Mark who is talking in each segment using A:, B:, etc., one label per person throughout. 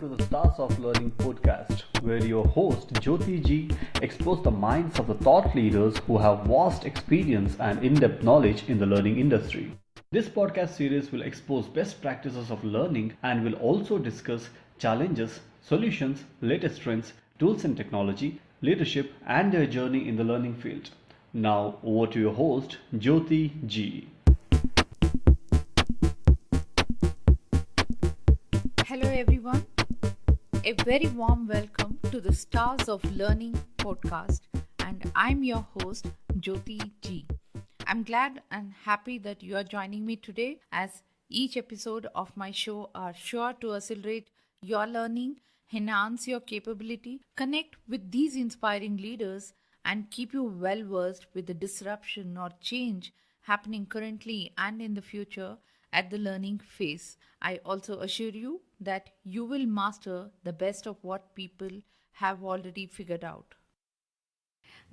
A: to the Stars of Learning podcast, where your host Jyoti Ji explores the minds of the thought leaders who have vast experience and in-depth knowledge in the learning industry. This podcast series will expose best practices of learning and will also discuss challenges, solutions, latest trends, tools and technology, leadership, and their journey in the learning field. Now, over to your host, Jyoti Ji.
B: Hello everyone, a very warm welcome to the Stars of Learning podcast, and I'm your host Jyoti Ji. I'm glad and happy that you are joining me today, as each episode of my show are sure to accelerate your learning, enhance your capability, connect with these inspiring leaders, and keep you well versed with the disruption or change happening currently and in the future at the learning phase. I also assure you that you will master the best of what people have already figured out.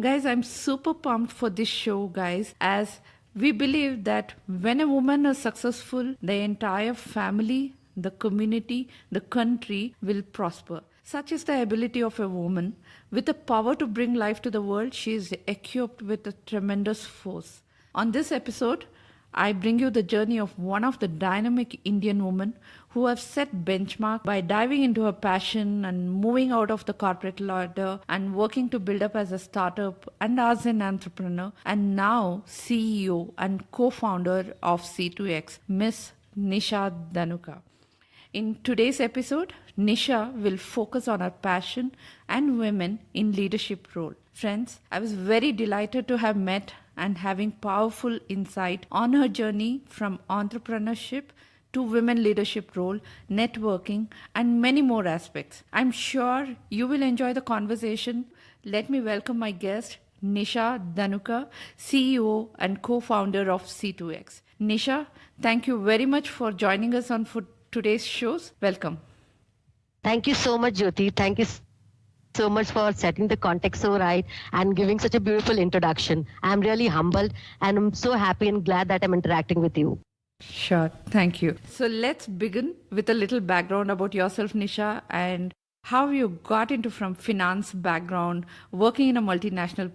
B: Guys, I'm super pumped for this show, guys, as we believe that when a woman is successful, the entire family, the community, the country will prosper. Such is the ability of a woman. With the power to bring life to the world, she is equipped with a tremendous force. On this episode, I bring you the journey of one of the dynamic Indian women who have set benchmark by diving into her passion and moving out of the corporate ladder and working to build up as a startup and as an entrepreneur, and now CEO and co-founder of C2X, Miss Nisha Dhanuka. In today's episode, Nisha will focus on her passion and women in leadership role. Friends, I was very delighted to have met and having powerful insight on her journey from entrepreneurship to women leadership role, networking, and many more aspects. I'm sure you will enjoy the conversation. Let me welcome my guest, Nisha Dhanuka, CEO and co-founder of C2X. Nisha, thank you very much for joining us on for today's shows. Welcome.
C: Thank you so much, Jyoti. Thank you so much for setting the context so right and giving such a beautiful introduction. I'm really humbled and I'm so happy and glad that I'm interacting with you.
B: Sure, thank you. So let's begin with a little background about yourself, Nisha, and how you got into from finance background, working in a multinational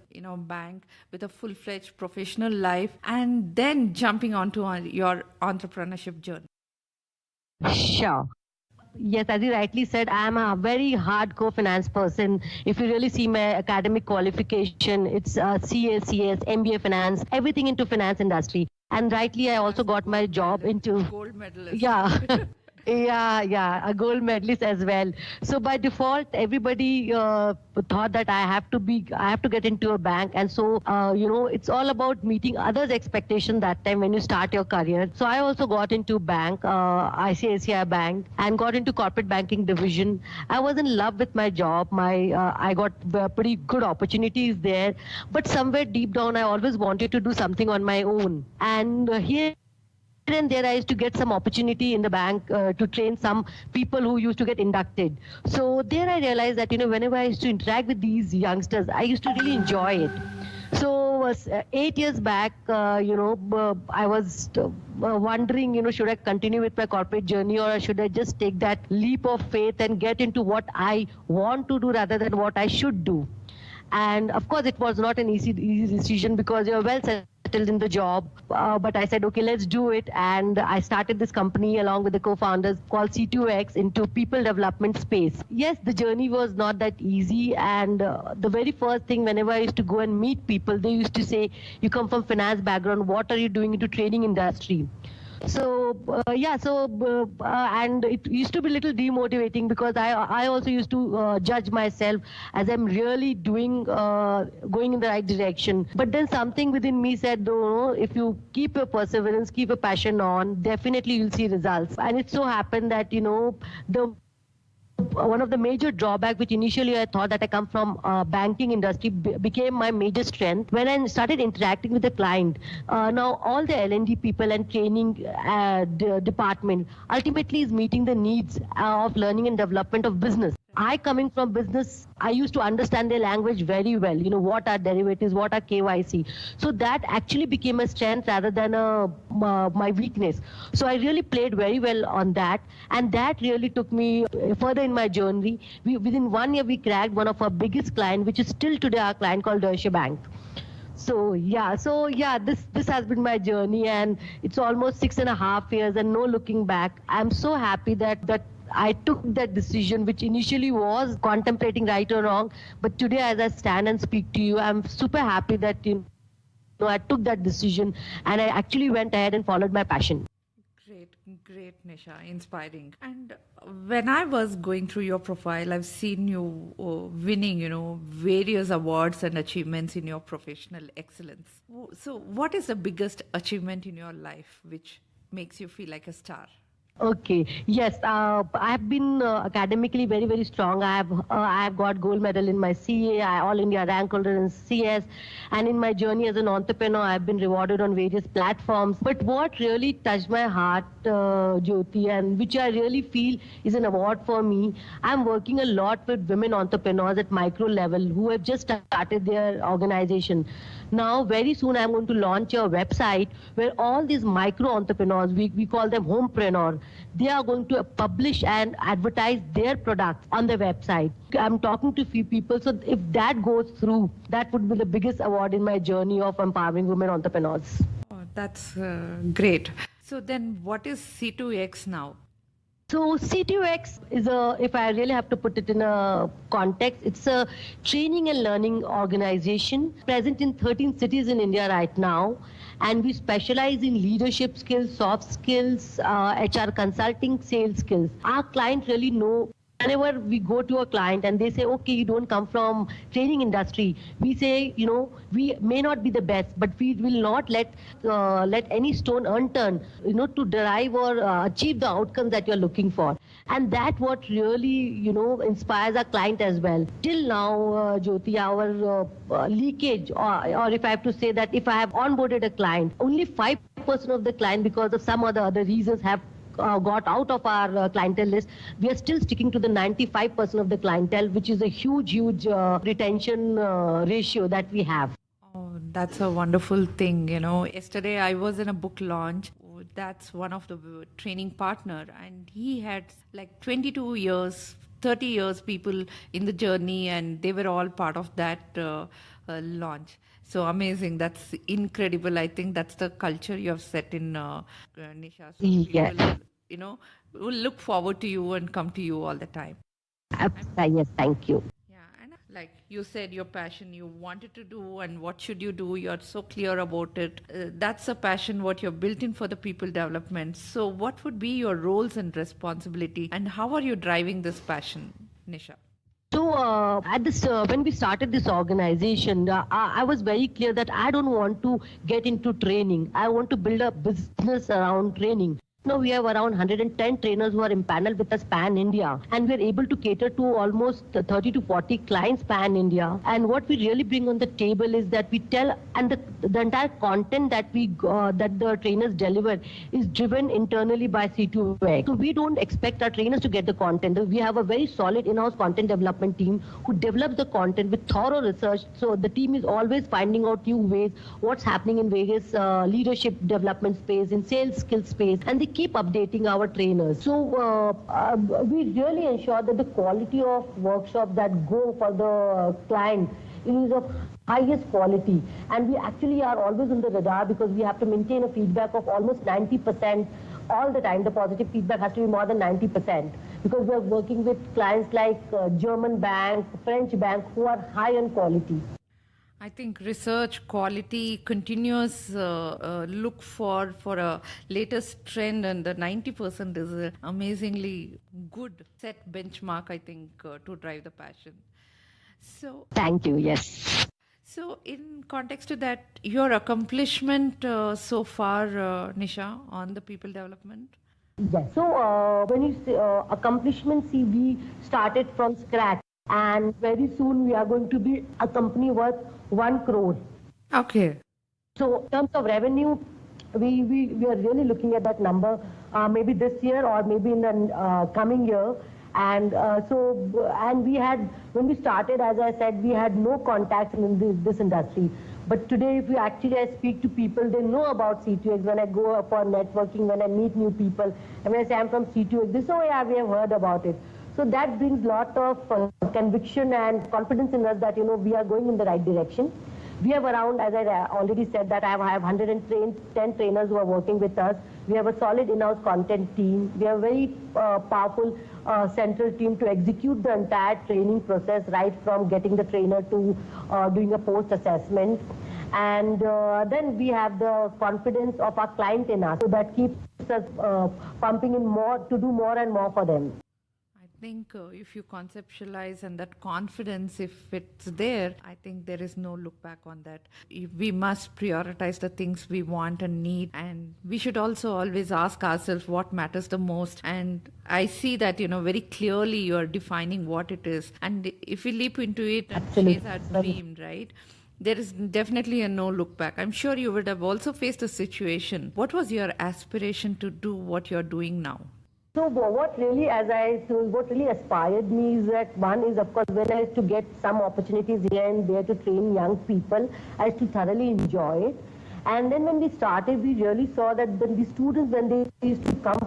B: bank with a full-fledged professional life, and then jumping onto your entrepreneurship journey.
C: Sure. Yes, as you rightly said, I am a very hardcore finance person. If you really see my academic qualification, it's CACS, MBA finance, everything into finance industry. And rightly, I also got my job into
B: Gold medalist.
C: Yeah. Yeah, a gold medalist as well. So by default, everybody thought that I have to get into a bank, and so it's all about meeting others' expectation that time when you start your career. So I also got into bank, ICSI bank, and got into corporate banking division. I was in love with my job. I got pretty good opportunities there, but somewhere deep down, I always wanted to do something on my own. And here and there I used to get some opportunity in the bank to train some people who used to get inducted. So there I realized that whenever I used to interact with these youngsters, I used to really enjoy it. So 8 years back, I was wondering, should I continue with my corporate journey, or should I just take that leap of faith and get into what I want to do rather than what I should do. And of course, it was not an easy decision because you're well settled in the job. But I said, okay, let's do it. And I started this company along with the co-founders called C2X into people development space. Yes, the journey was not that easy. And the very first thing, whenever I used to go and meet people, they used to say, you come from finance background, what are you doing into training industry? So and it used to be a little demotivating because I also used to judge myself as I'm really going in the right direction. But then something within me said, no, if you keep your perseverance, keep your passion on, definitely you'll see results. And it so happened that one of the major drawbacks, which initially I thought that I come from banking industry, became my major strength when I started interacting with the client. Now all the L&D people and training department ultimately is meeting the needs of learning and development of business. I coming from business, I used to understand their language very well. What are derivatives, what are KYC. So that actually became a strength rather than my weakness. So I really played very well on that, and that really took me further in my journey. Within 1 year, we cracked one of our biggest client, which is still today our client, called Deutsche Bank. This has been my journey, and it's almost 6.5 years, and no looking back. I'm so happy that I took that decision, which initially was contemplating right or wrong. But today, as I stand and speak to you, I'm super happy that I took that decision, and I actually went ahead and followed my passion.
B: Great, Nisha, inspiring. And when I was going through your profile, I've seen you winning, various awards and achievements in your professional excellence. So, what is the biggest achievement in your life which makes you feel like a star?
C: Okay. Yes. I've been academically very, very strong. I have got gold medal in my CAI, All India rank holder in CS, and in my journey as an entrepreneur, I've been rewarded on various platforms. But what really touched my heart, Jyoti, and which I really feel is an award for me, I'm working a lot with women entrepreneurs at micro level who have just started their organization. Now, very soon, I'm going to launch a website where all these micro entrepreneurs, we call them homepreneur, they are going to publish and advertise their products on the website. I'm talking to few people, so if that goes through, that would be the biggest award in my journey of empowering women entrepreneurs.
B: Oh, that's great. So then what is C2X now?
C: So C2X is if I really have to put it in a context, it's a training and learning organization present in 13 cities in India right now. And we specialize in leadership skills, soft skills, HR consulting, sales skills. Our client really know. Whenever we go to a client and they say, okay, you don't come from training industry, we say, we may not be the best, but we will not let any stone unturned, to derive or achieve the outcomes that you're looking for. And that what really, inspires our client as well. Till now, Jyoti, our leakage, or if I have to say that if I have onboarded a client, only 5% of the client, because of some other reasons, have got out of our clientele list. We are still sticking to the 95% of the clientele, which is a huge retention ratio that we have.
B: Oh, that's a wonderful thing. Yesterday I was in a book launch. That's one of the training partner, and he had like 22 years, 30 years people in the journey, and they were all part of that launch. So amazing. That's incredible. I think that's the culture you have set in Nisha. So
C: Yes.
B: people, will look forward to you and come to you all the time.
C: Yes, thank you.
B: Yeah, and like you said, your passion, you wanted to do, and what should you do? You're so clear about it. That's a passion, what you're built in for the people development. So, what would be your roles and responsibility, and how are you driving this passion, Nisha?
C: So at this, when we started this organization, I was very clear that I don't want to get into training. I want to build a business around training. Now we have around 110 trainers who are impaneled with us pan-India, and we're able to cater to almost 30 to 40 clients pan-India. And what we really bring on the table is that we tell, and the entire content that that the trainers deliver is driven internally by C2X. So we don't expect our trainers to get the content. We have a very solid in-house content development team who develops the content with thorough research. So the team is always finding out new ways, what's happening in various leadership development space, in sales skill space, and they keep updating our trainers. So we really ensure that the quality of workshops that go for the client is of highest quality, and we actually are always on the radar because we have to maintain a feedback of almost 90% all the time. The positive feedback has to be more than 90% because we are working with clients like German bank, French bank, who are high on quality.
B: I think research quality continuous look for a latest trend, and the 90% is an amazingly good set benchmark, I think, to drive the passion. So
C: Thank you. Yes.
B: So in context to that, your accomplishment so far, Nisha, on the people development?
C: Yes. So when you say accomplishments, see, we started from scratch, and very soon we are going to be a company worth 1 crore.
B: Okay.
C: So in terms of revenue, we are really looking at that number maybe this year or maybe in the coming year. And we had, when we started, as I said, we had no contacts in this industry. But today, if I speak to people, they know about C2X. When I go for networking, when I meet new people, and when I say I'm from C2X, they say, oh yeah, we have heard about it. So that brings a lot of conviction and confidence in us that, we are going in the right direction. We have around, as I already said, that I have 110 trainers who are working with us. We have a solid in-house content team. We have a very powerful central team to execute the entire training process, right from getting the trainer to doing a post-assessment. And then we have the confidence of our client in us. So that keeps us pumping in more to do more and more for them.
B: I think if you conceptualize and that confidence, if it's there, I think there is no look back on that. We must prioritize the things we want and need, and we should also always ask ourselves what matters the most. And I see that, very clearly you are defining what it is. And if we leap into it and chase our dream, right? There is definitely a no look back. I'm sure you would have also faced a situation. What was your aspiration to do what you're doing now?
C: So what really aspired me is that one is, of course, when I used to get some opportunities here and there to train young people, I used to thoroughly enjoy it. And then when we started, we really saw that the students, when they used to come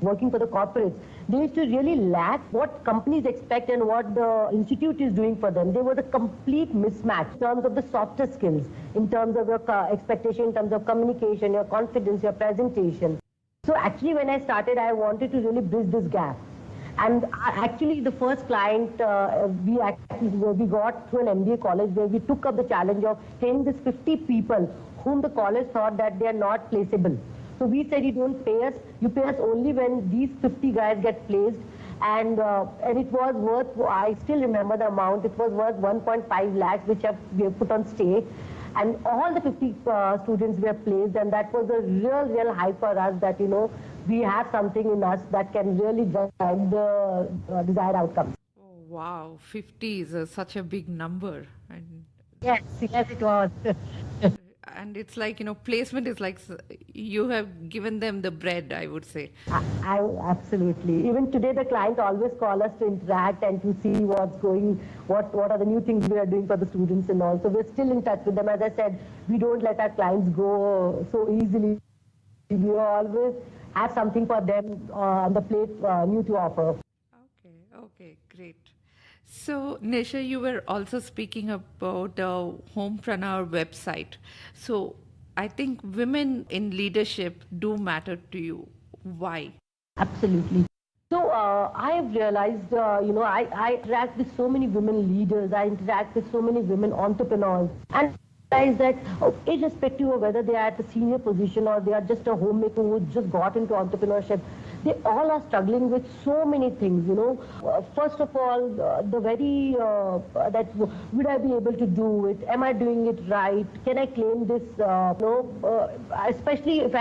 C: working for the corporates, they used to really lack what companies expect and what the institute is doing for them. There was a complete mismatch in terms of the softer skills, in terms of your expectation, in terms of communication, your confidence, your presentation. So actually, when I started, I wanted to really bridge this gap. And actually, the first client we got through an MBA college, where we took up the challenge of training these 50 people whom the college thought that they are not placeable. So we said, you don't pay us, you pay us only when these 50 guys get placed. And it was worth, I still remember the amount, it was worth 1.5 lakhs, which we have put on stake. And all the 50 students were placed, and that was a real high for us that, we have something in us that can really drive the desired outcome.
B: Oh, wow, 50 is such a big number. And
C: yes, it was.
B: And it's like, placement is like you have given them the bread, I would say.
C: I absolutely. Even today, the client always call us to interact and to see what's going, what are the new things we are doing for the students and all. So we're still in touch with them. As I said, we don't let our clients go so easily. We always have something for them on the plate, new to offer.
B: Okay, great. So, Nisha, you were also speaking about the Homepreneur website. So, I think women in leadership do matter to you. Why?
C: Absolutely. So, I have realized, I interact with so many women leaders. I interact with so many women entrepreneurs. And I realize that irrespective of whether they are at a senior position or they are just a homemaker who just got into entrepreneurship, they all are struggling with so many things, First of all, the very, that would I be able to do it? Am I doing it right? Can I claim this? Especially if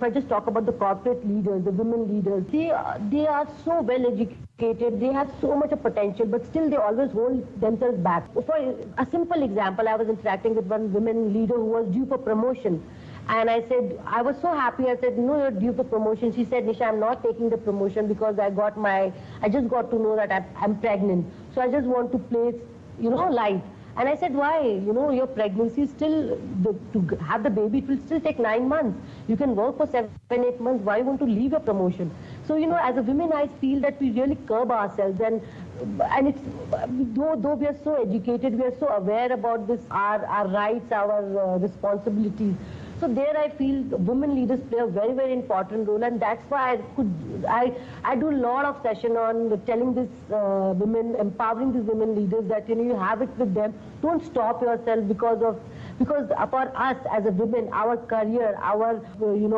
C: I just talk about the corporate leaders, the women leaders, they are so well educated, they have so much of potential, but still they always hold themselves back. For a simple example, I was interacting with one women leader who was due for promotion. And I said, I was so happy. I said, no, you're due for promotion. She said, Nisha, I'm not taking the promotion because I just got to know that I'm pregnant. So I just want to place, light. And I said, why? Your pregnancy still, to have the baby, it will still take 9 months. You can work for 7-8 months. Why you want to leave your promotion? So, as a women, I feel that we really curb ourselves. And it's, though we are so educated, we are so aware about this, our rights, our responsibilities. So there I feel women leaders play a very, very important role, and that's why I do a lot of session on telling these women, empowering these women leaders that you have it with them. Don't stop yourself because for us as a women, our career, our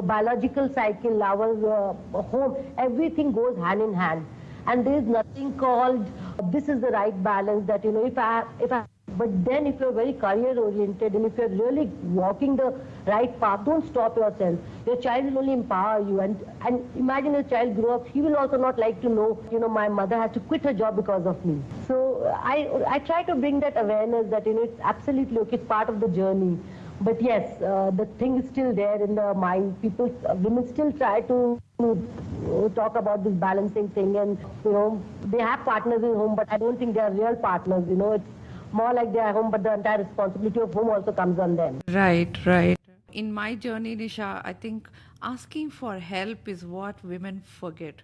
C: biological cycle, our home, everything goes hand in hand, and there is nothing called this is the right balance that but then if you're very career oriented and if you're really walking the right path, don't stop yourself. Your child will only empower you, and imagine a child grow up, he will also not like to know, my mother has to quit her job because of me. So I try to bring that awareness that it's absolutely okay, it's part of the journey. But yes, the thing is still there in the mind. Women still try to talk about this balancing thing, and they have partners in home, but I don't think they are real partners. It's more like they are home, but the entire responsibility of home also comes on them.
B: Right, right. In my journey, Nisha, I think asking for help is what women forget.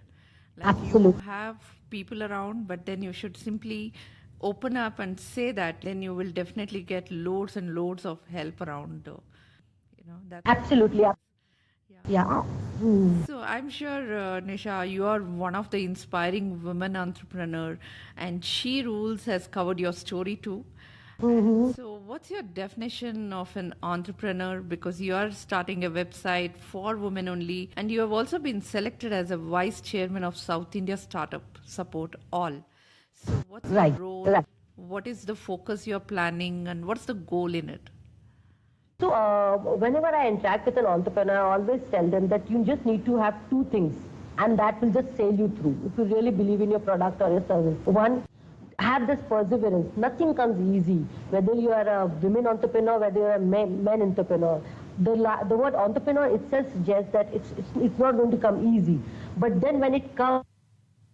B: Like you
C: Absolutely.
B: have people around, but then you should simply open up and say that, then you will definitely get loads and loads of help around. That's
C: Absolutely. Yeah. Mm.
B: so I'm sure, Nisha, you are one of the inspiring women entrepreneur, and She Rules has covered your story too.
C: Mm-hmm.
B: So, what's your definition of an entrepreneur? Because you are starting a website for women only, and you have also been selected as a vice chairman of South India Startup Support All. So, what's your
C: Right.
B: role?
C: Right.
B: What is the focus you're planning, and what's the goal in it?
C: So, whenever I interact with an entrepreneur, I always tell them that you just need to have two things, and that will just sail you through if you really believe in your product or your service. One, have this perseverance. Nothing comes easy. Whether you are a women entrepreneur, whether you are a men entrepreneur, the word entrepreneur itself suggests that it's not going to come easy. But then when it comes,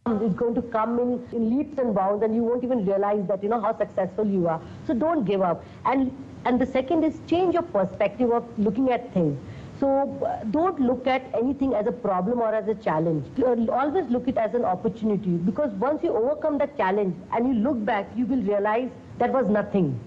C: it's going to come in leaps and bounds, and you won't even realize that how successful you are. So don't give up. And the second is change your perspective of looking at things. So don't look at anything as a problem or as a challenge. Always look it as an opportunity, because once you overcome that challenge and you look back, you will realize that was nothing.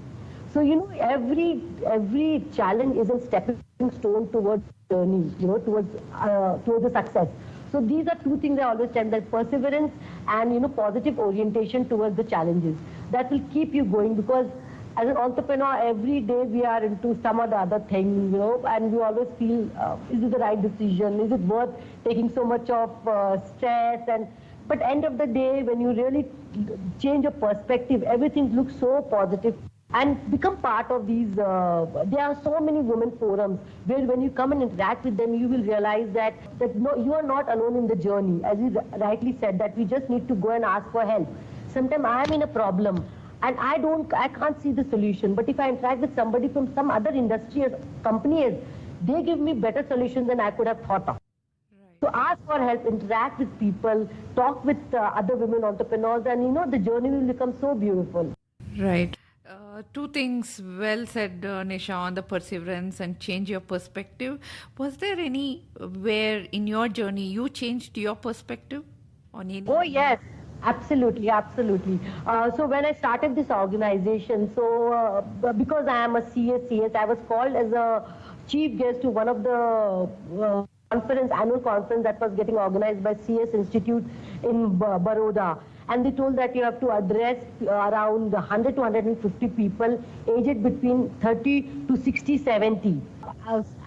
C: So every challenge is a stepping stone towards journey, towards the success. So these are two things I always tell, that perseverance and positive orientation towards the challenges. That will keep you going, because as an entrepreneur, every day we are into some or the other thing, and we always feel, is it the right decision? Is it worth taking so much of stress? But end of the day, when you really change your perspective, everything looks so positive. And become part of these, there are so many women forums where when you come and interact with them, you will realize that no, you are not alone in the journey. As you rightly said, that we just need to go and ask for help. Sometimes I am in a problem and I can't see the solution. But if I interact with somebody from some other industry or company, they give me better solutions than I could have thought of. So ask for help, interact with people, talk with other women entrepreneurs, and the journey will become so beautiful.
B: Right. Two things well said, Nisha, on the perseverance and change your perspective. Was there any where in your journey you changed your perspective on any?
C: Oh, yes. Absolutely, absolutely. So when I started this organization, because I am a CS, I was called as a chief guest to one of the annual conference that was getting organized by CS Institute in Baroda. And they told that you have to address around 100 to 150 people aged between 30 to 60, 70.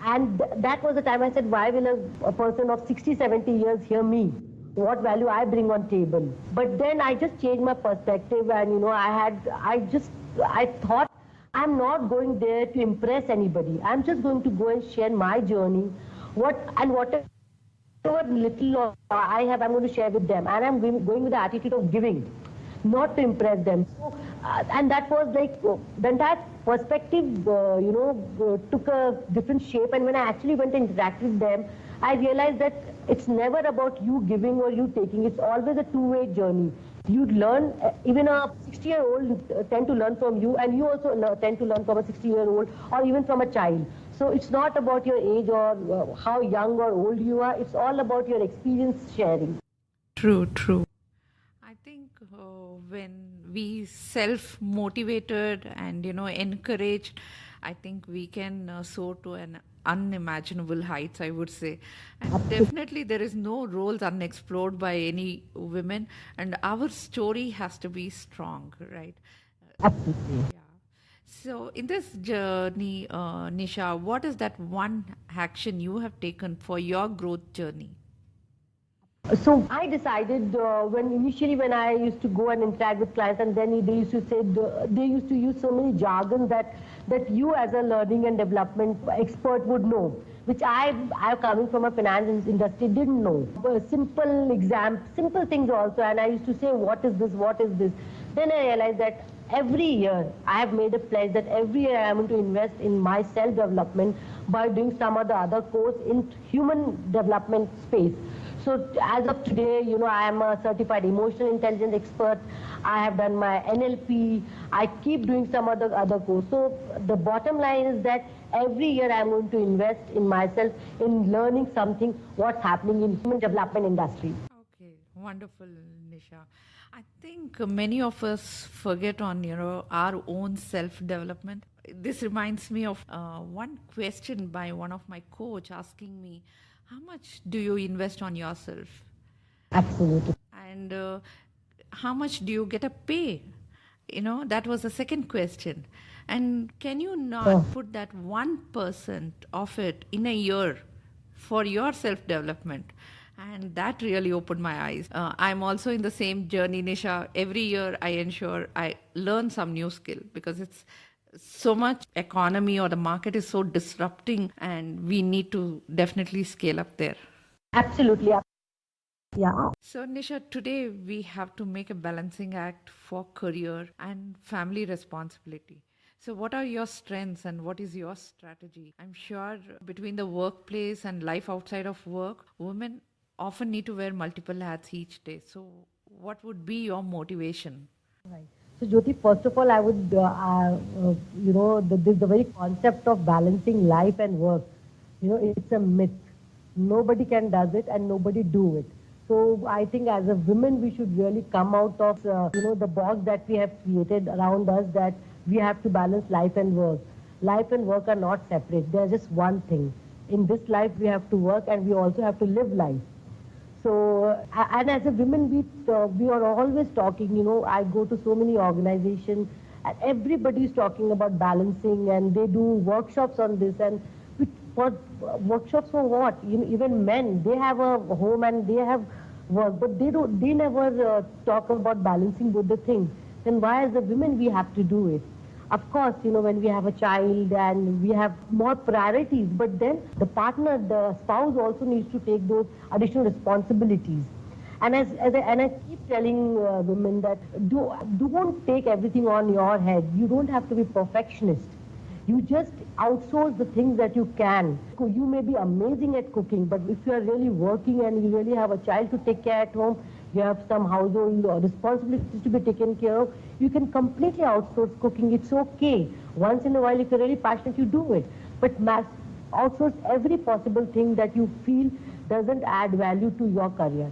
C: And that was the time I said, why will a person of 60, 70 years hear me? What value I bring on table? But then I just changed my perspective, and I thought I'm not going there to impress anybody. I'm just going to go and share my journey, whatever little I have, I'm going to share with them, and I'm going with the attitude of giving, not to impress them. So, and that was like the entire perspective, took a different shape. And when I actually went and interacted with them, I realized that it's never about you giving or you taking. It's always a two-way journey. You learn, even a 60-year-old tend to learn from you, and you also tend to learn from a 60-year-old or even from a child. So it's not about your age or how young or old you are. It's all about your experience sharing.
B: True, true. I think when we self-motivated and encouraged, I think we can soar to an unimaginable heights, I would say. And definitely there is no roles unexplored by any women, and our story has to be strong, right?
C: Absolutely.
B: Yeah. So in this journey, Nisha, what is that one action you have taken for your growth journey?
C: So I decided when I used to go and interact with clients, and then they used to say, they used to use so many jargon that you as a learning and development expert would know, which I coming from a finance industry didn't know. Simple things also, and I used to say, what is this? Then I realized that every year I have made a pledge that every year I am going to invest in my self-development by doing some or the other course in human development space. So as of today, I am a certified emotional intelligence expert. I have done my NLP. I keep doing some other course. So the bottom line is that every year I'm going to invest in myself in learning something, what's happening in human development industry.
B: Okay, wonderful, Nisha. I think many of us forget on our own self development. This reminds me of one question by one of my coach asking me, "How much do you invest on yourself?"
C: Absolutely.
B: And how much do you get a pay? That was the second question. And can you not put that 1% of it in a year for your self development? And that really opened my eyes. I'm also in the same journey, Nisha. Every year I ensure I learn some new skill because it's so much economy or the market is so disrupting and we need to definitely scale up there.
C: Absolutely. Yeah.
B: So, Nisha, today we have to make a balancing act for career and family responsibility. So, what are your strengths and what is your strategy? I'm sure between the workplace and life outside of work, women often need to wear multiple hats each day. So, what would be your motivation?
C: Right. So, Jyoti, first of all, I would, the very concept of balancing life and work, it's a myth. Nobody can does it and nobody do it. So, I think as a women, we should really come out of, the box that we have created around us that we have to balance life and work. Life and work are not separate. They are just one thing. In this life, we have to work and we also have to live life. So, and as a women, we are always talking, I go to so many organizations and everybody is talking about balancing and they do workshops on this and for workshops for what? Even men, they have a home and they have work, but they never talk about balancing both the things. Then why as a women we have to do it? Of course, when we have a child and we have more priorities, but then the partner, the spouse also needs to take those additional responsibilities. And I keep telling women that don't take everything on your head. You don't have to be perfectionist. You just outsource the things that you can. You may be amazing at cooking, but if you are really working and you really have a child to take care at home, you have some household responsibilities to be taken care of, you can completely outsource cooking. It's okay. Once in a while, if you're really passionate, you do it. But outsource every possible thing that you feel doesn't add value to your career.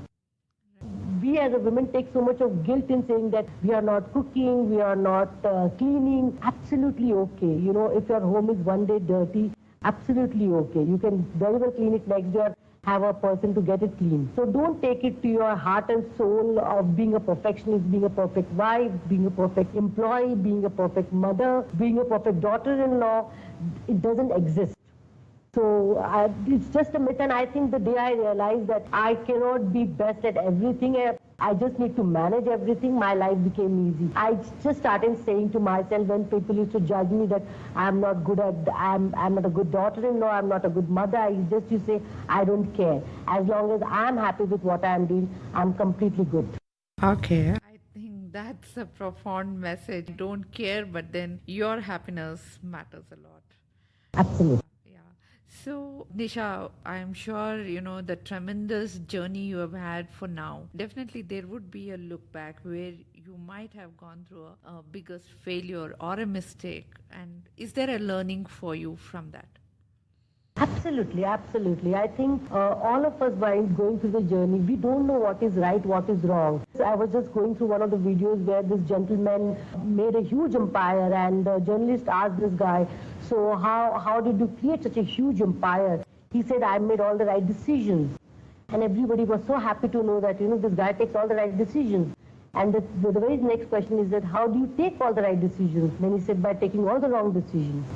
C: We as a women take so much of guilt in saying that we are not cooking, we are not cleaning. Absolutely okay. If your home is one day dirty, absolutely okay. You can very well clean it next day or have a person to get it clean. So don't take it to your heart and soul of being a perfectionist, being a perfect wife, being a perfect employee, being a perfect mother, being a perfect daughter-in-law. It doesn't exist. So it's just a myth, and I think the day I realized that I cannot be best at everything, I just need to manage everything, my life became easy. I just started saying to myself when people used to judge me that I'm not good at, I'm not a good daughter-in-law, I'm not a good mother, I just used to say, I don't care. As long as I'm happy with what I'm doing, I'm completely good.
B: Okay. I think that's a profound message. Don't care, but then your happiness matters a lot.
C: Absolutely.
B: So, Nisha, I'm sure, the tremendous journey you have had for now. Definitely, there would be a look back where you might have gone through a biggest failure or a mistake. And is there a learning for you from that?
C: Absolutely, absolutely. I think all of us while going through the journey, we don't know what is right, what is wrong. So I was just going through one of the videos where this gentleman made a huge empire and the journalist asked this guy, so how did you create such a huge empire? He said, I made all the right decisions. And everybody was so happy to know that, this guy takes all the right decisions. And the very next question is that how do you take all the right decisions? Then he said, by taking all the wrong decisions.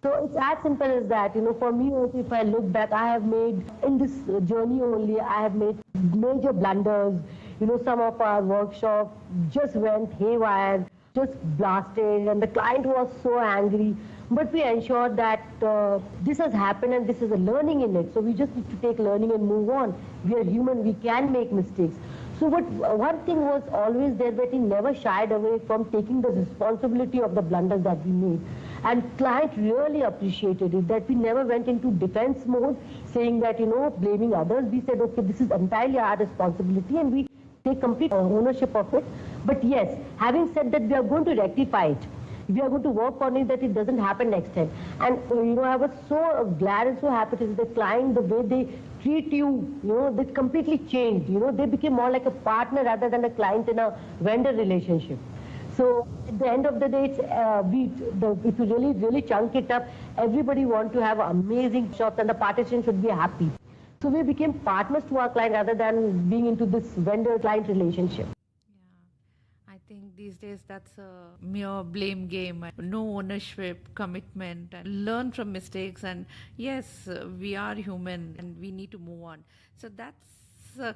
C: So it's as simple as that. For me also, if I look back, I have made, in this journey only, I have made major blunders. Some of our workshops just went haywire, just blasted, and the client was so angry. But we ensured that this has happened and this is a learning in it. So we just need to take learning and move on. We are human, we can make mistakes. So one thing was always there that he never shied away from taking the responsibility of the blunders that we made. And client really appreciated it, that we never went into defense mode. saying that, blaming others. We said, okay, this is entirely our responsibility and we take complete ownership of it. But yes, having said that, we are going to rectify it. We are going to work on it that it doesn't happen next time. And, I was so glad and so happy to see the client, the way they treat you, they completely changed. They became more like a partner rather than a client in a vendor relationship. So at the end of the day, if you really, really chunk it up, everybody wants to have amazing shops and the partition should be happy. So we became partners to our client rather than being into this vendor-client relationship.
B: I think these days that's a mere blame game, no ownership, commitment, and learn from mistakes. And yes, we are human and we need to move on. So that's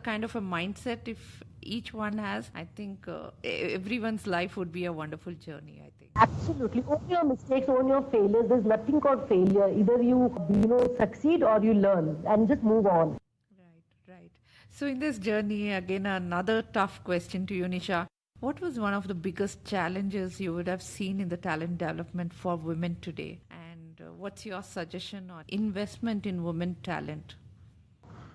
B: kind of a mindset if each one has. I think everyone's life would be a wonderful journey, I think.
C: Absolutely. Own your mistakes, own your failures. There's nothing called failure. Either you succeed or you learn and just move on.
B: Right. So in this journey, again, another tough question to you, Nisha. What was one of the biggest challenges you would have seen in the talent development for women today? And what's your suggestion on investment in women talent?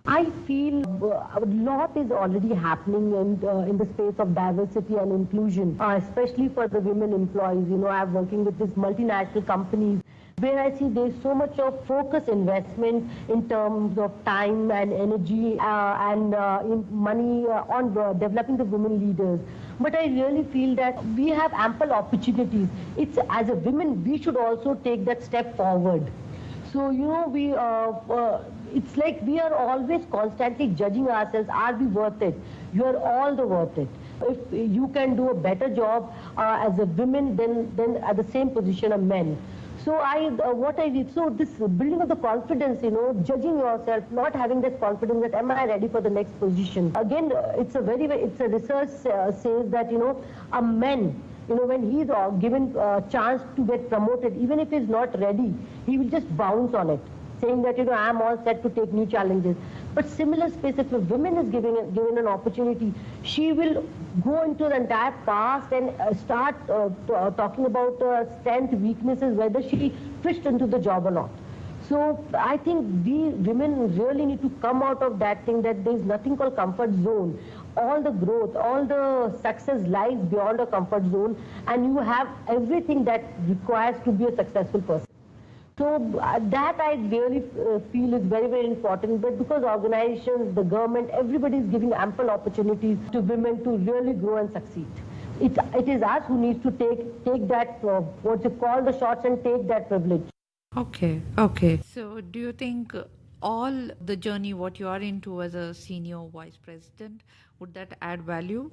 C: I feel a lot is already happening in the space of diversity and inclusion, especially for the women employees. I'm working with these multinational companies where I see there's so much of focus investment in terms of time and energy and in money on developing the women leaders. But I really feel that we have ample opportunities. It's as a women, we should also take that step forward. So, it's like we are always constantly judging ourselves. Are we worth it? You are all the worth it. If you can do a better job as a woman than at the same position of men. So so this building of the confidence, judging yourself, not having that confidence that am I ready for the next position. Again, it's a research says that, a man, when he's given a chance to get promoted, even if he's not ready, he will just bounce on it, saying that, I'm all set to take new challenges. But similar space, if a woman is given an opportunity, she will go into the entire past and start talking about strength, weaknesses, whether she fits into the job or not. So I think we women really need to come out of that thing that there is nothing called comfort zone. All the growth, all the success lies beyond a comfort zone, and you have everything that requires to be a successful person. So that I really feel is very, very important. But because organizations, the government, everybody is giving ample opportunities to women to really grow and succeed. It is us who needs to take that, what you call the shots and take that privilege.
B: Okay. So do you think all the journey what you are into as a senior vice president, would that add value?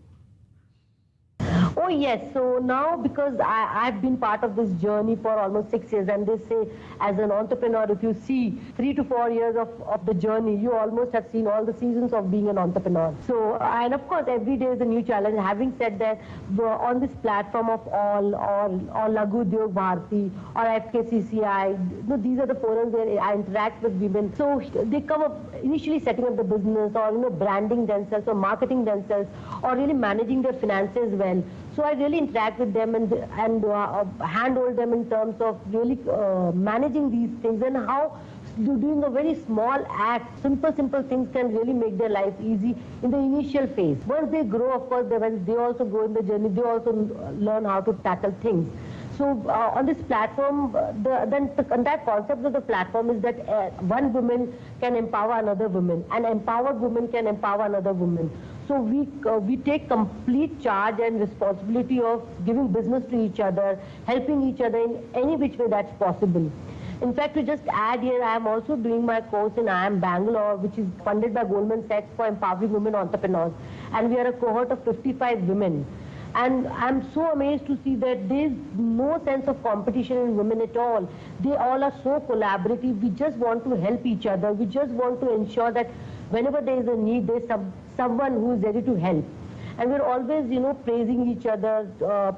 C: Oh yes, so now because I've been part of this journey for almost 6 years, and they say as an entrepreneur, if you see 3 to 4 years of the journey, you almost have seen all the seasons of being an entrepreneur. So, and of course every day is a new challenge. Having said that, on this platform of all or Laghu Udyog Bharati or FKCCI, these are the forums where I interact with women. So they come up initially setting up the business or branding themselves or marketing themselves or really managing their finances well. So I really interact with them and handhold them in terms of really managing these things and how doing a very small act, simple things can really make their life easy in the initial phase. Once they grow, of course, when they also grow in the journey, they also learn how to tackle things. So on this platform, the entire concept of the platform is that one woman can empower another woman, and empowered woman can empower another woman. So we take complete charge and responsibility of giving business to each other, helping each other in any which way that's possible. In fact, to just add here, I am also doing my course in IIM Bangalore, which is funded by Goldman Sachs for empowering women entrepreneurs. And we are a cohort of 55 women. And I'm so amazed to see that there is no sense of competition in women at all. They all are so collaborative. We just want to help each other. We just want to ensure that whenever there is a need, there's someone who is ready to help. And we're always, praising each other,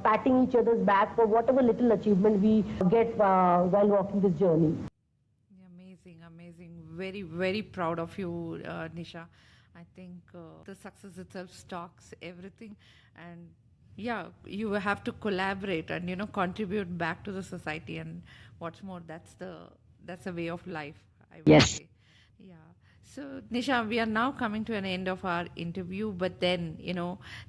C: patting each other's back for whatever little achievement we get while walking this journey.
B: Amazing. Very, very proud of you, Nisha. I think the success itself talks everything. And yeah, you have to collaborate and, contribute back to the society. And what's more, that's a way of life, I would say. Yeah. So, Nisha, we are now coming to an end of our interview, but then,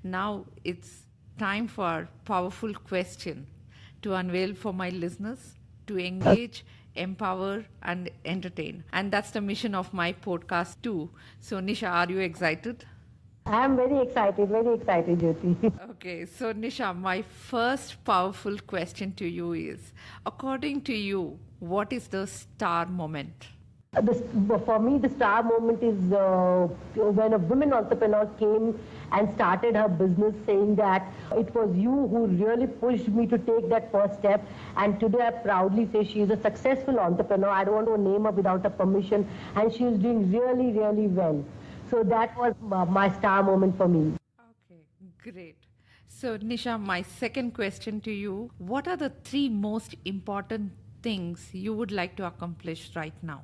B: now it's time for our powerful question to unveil for my listeners to engage, empower, and entertain. And that's the mission of my podcast, too. So, Nisha, are you excited?
C: I am very excited, Jyoti.
B: Okay, so Nisha, my first powerful question to you is according to you, what is the star moment?
C: This, for me, the star moment is when a woman entrepreneur came and started her business, saying that it was you who really pushed me to take that first step. And today I proudly say she is a successful entrepreneur. I don't want to name her without her permission, and she is doing really, really well. So that was my star moment for me.
B: Okay, great. So, Nisha, my second question to you, what are the three most important things you would like to accomplish right now?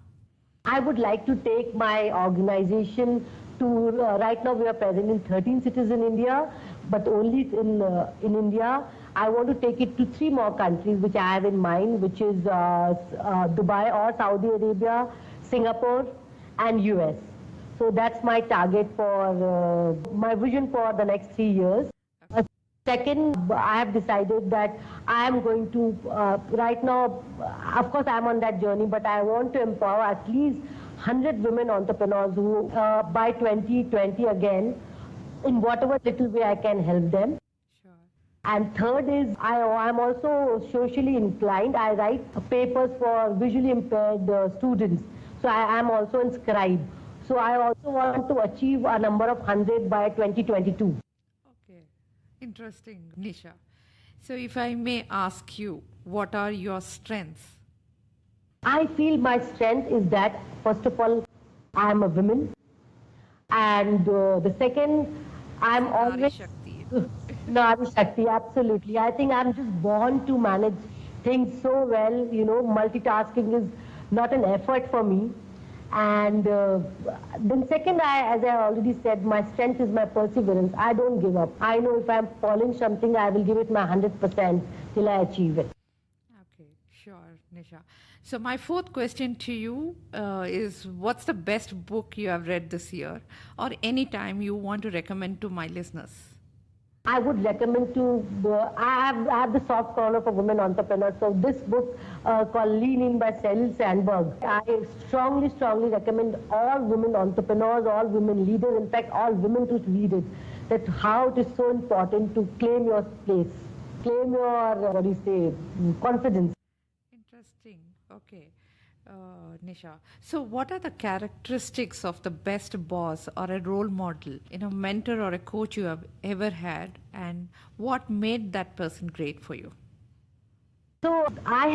C: I would like to take my organization to, right now we are present in 13 cities in India, but only in India. I want to take it to three more countries which I have in mind, which is Dubai or Saudi Arabia, Singapore and US. So that's my target for my vision for the next 3 years. Second, I have decided that I am going to, right now, of course I'm on that journey, but I want to empower at least 100 women entrepreneurs who, by 2020 again, in whatever little way I can help them.
B: Sure.
C: And third is, I'm also socially inclined. I write papers for visually impaired students. So I am also a scribe. So I also want to achieve a number of 100 by 2022.
B: Okay, interesting, Nisha. So, if I may ask you, what are your strengths?
C: I feel my strength is that, first of all, I am a woman. And the second, I'm
B: Nari
C: always...
B: Shakti.
C: Nari Shakti, absolutely. I think I'm just born to manage things so well. Multitasking is not an effort for me. And then second, as I already said, my strength is my perseverance. I don't give up. I know if I'm following something, I will give it my 100% till I achieve it.
B: Okay, sure, Nisha. So, my fourth question to you is what's the best book you have read this year or any time you want to recommend to my listeners?
C: I would recommend to, I have the soft corner for women entrepreneurs. So this book called Lean In by Sheryl Sandberg. I strongly recommend all women entrepreneurs, all women leaders, in fact all women to read it. That how it is so important to claim your place, claim your, confidence.
B: Interesting. Okay. Nisha. So, what are the characteristics of the best boss or a role model, mentor or a coach you have ever had, and what made that person great for you?
C: So I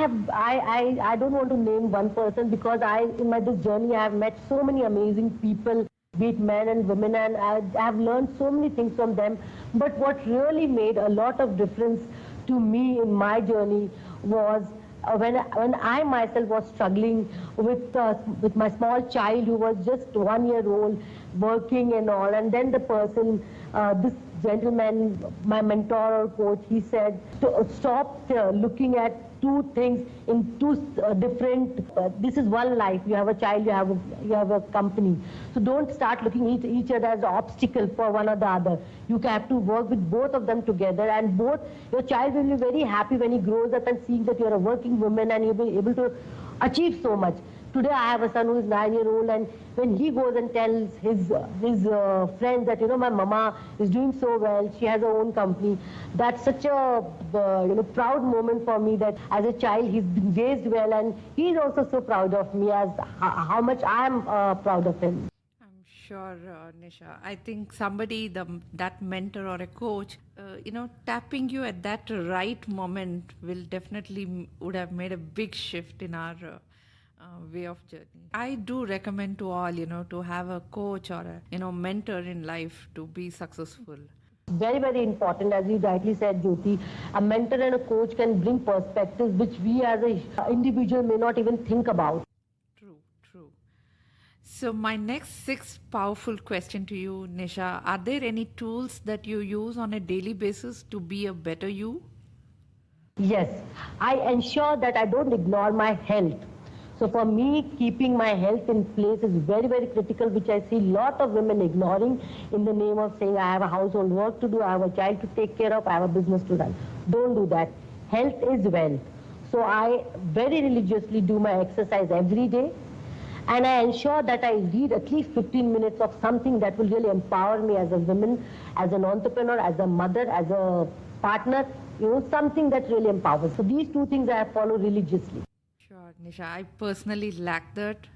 C: don't want to name one person because in this journey I have met so many amazing people, be it men and women, and I have learned so many things from them. But what really made a lot of difference to me in my journey was when I myself was struggling with my small child who was just 1 year old, working and all, and then the person, this gentleman, my mentor or coach, he said, stop looking at two things in two different. This is one life. You have a child. You have a company. So don't start looking at each other as an obstacle for one or the other. You have to work with both of them together, and both your child will be very happy when he grows up and seeing that you are a working woman and you'll be able to achieve so much. Today I have a son who is 9 years old, and when he goes and tells his friends that my mama is doing so well, she has her own company, that's such a proud moment for me that as a child he's been raised well, and he's also so proud of me as how much I am proud of him.
B: I'm sure, Nisha. I think somebody, that mentor or a coach, tapping you at that right moment will definitely would have made a big shift in our way of journey. I do recommend to all, to have a coach or a, mentor in life to be successful.
C: Very, very important, as you rightly said, Jyoti. A mentor and a coach can bring perspectives which we as an individual may not even think about.
B: True. So my next sixth powerful question to you, Nisha, are there any tools that you use on a daily basis to be a better you?
C: Yes, I ensure that I don't ignore my health. So for me, keeping my health in place is very, very critical, which I see a lot of women ignoring in the name of saying, I have a household work to do, I have a child to take care of, I have a business to run. Don't do that. Health is wealth. So I very religiously do my exercise every day. And I ensure that I read at least 15 minutes of something that will really empower me as a woman, as an entrepreneur, as a mother, as a partner, something that really empowers. So these two things I follow religiously.
B: Sure, Nisha. I personally lack that.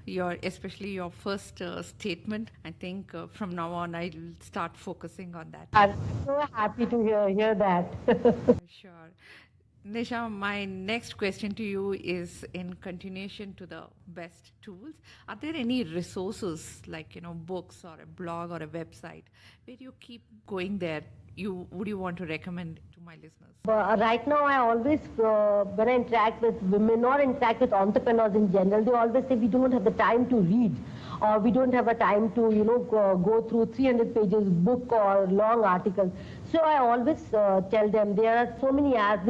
B: Especially your first statement. I think from now on I will start focusing on that.
C: I'm so happy to hear that.
B: Sure. Nisha, my next question to you is in continuation to the best tools. Are there any resources like, books or a blog or a website where you keep going there? Would you want to recommend to my listeners?
C: Right now, I always, when I interact with women or interact with entrepreneurs in general, they always say we don't have the time to read, or we don't have a time to, go through 300 pages book or long articles. So I always tell them there are so many apps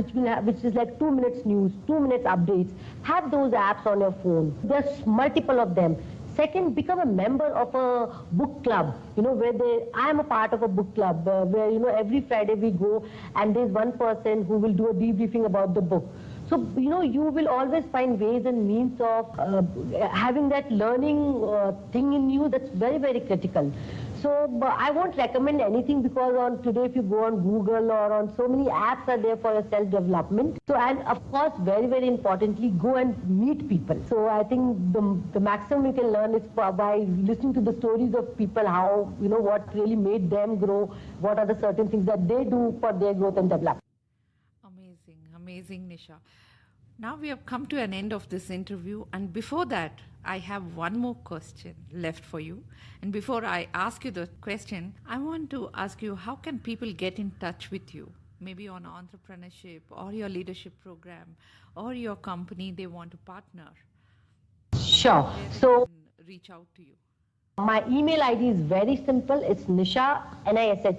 C: which is like 2 minutes news, 2 minutes updates. Have those apps on your phone. There's multiple of them. Second, become a member of a book club, I am a part of a book club where, every Friday we go and there's one person who will do a debriefing about the book. So, you will always find ways and means of having that learning thing in you that's very, very critical. So I won't recommend anything because today if you go on Google or on so many apps are there for your self-development. So, and of course, very, very importantly, go and meet people. So I think the maximum you can learn is by listening to the stories of people, how, what really made them grow, what are the certain things that they do for their growth and development.
B: Amazing, Nisha. Now we have come to an end of this interview, and before that, I have one more question left for you. And before I ask you the question, I want to ask you, how can people get in touch with you? Maybe on entrepreneurship or your leadership program or your company they want to partner.
C: Sure. So
B: reach out to you.
C: My email ID is very simple. It's Nisha, Nisha,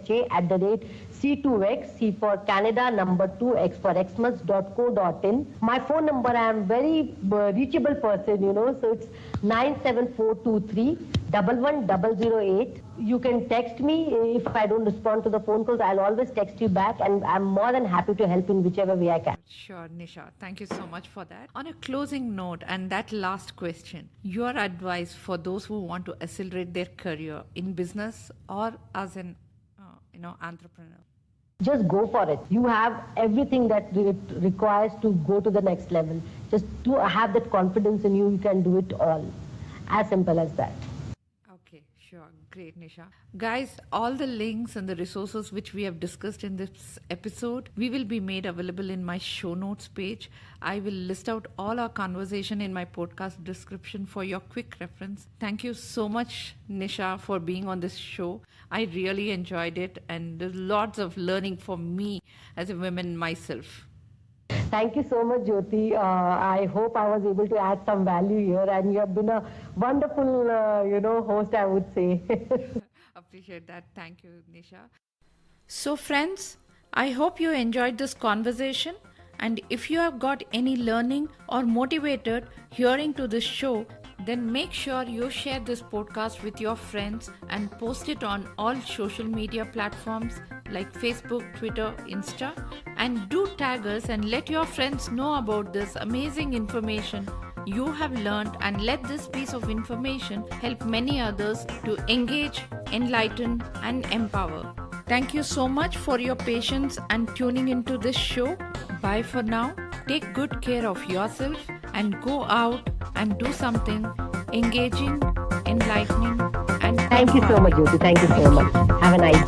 C: @C2X, C for Canada, number 2, X for Xmas.co.in. My phone number, I am very reachable person, so it's 97423 11008. You can text me. If I don't respond to the phone calls, I'll always text you back, and I'm more than happy to help in whichever way I can.
B: Sure, Nisha. Thank you so much for that. On a closing note, and that last question, your advice for those who want to accelerate their career in business or as an entrepreneur?
C: Just go for it. You have everything that it requires to go to the next level. Just to have that confidence in you, you can do it all. As simple as that.
B: Okay, sure. Great, Nisha. Guys, all the links and the resources which we have discussed in this episode, we will be made available in my show notes page. I will list out all our conversation in my podcast description for your quick reference. Thank you so much, Nisha, for being on this show. I really enjoyed it, and there's lots of learning for me as a woman myself.
C: Thank you so much, Jyoti. I hope I was able to add some value here, and you have been a wonderful, host, I would say.
B: Appreciate that. Thank you, Nisha. So, friends, I hope you enjoyed this conversation, and if you have got any learning or motivated hearing to this show, then make sure you share this podcast with your friends and post it on all social media platforms like Facebook, Twitter, Insta, and do tag us and let your friends know about this amazing information you have learned, and let this piece of information help many others to engage, enlighten, and empower. Thank you so much for your patience and tuning into this show. Bye for now. Take good care of yourself and go out and do something engaging, enlightening, and
C: Thank you so much, Jyoti. Thank you so much. Have a nice day.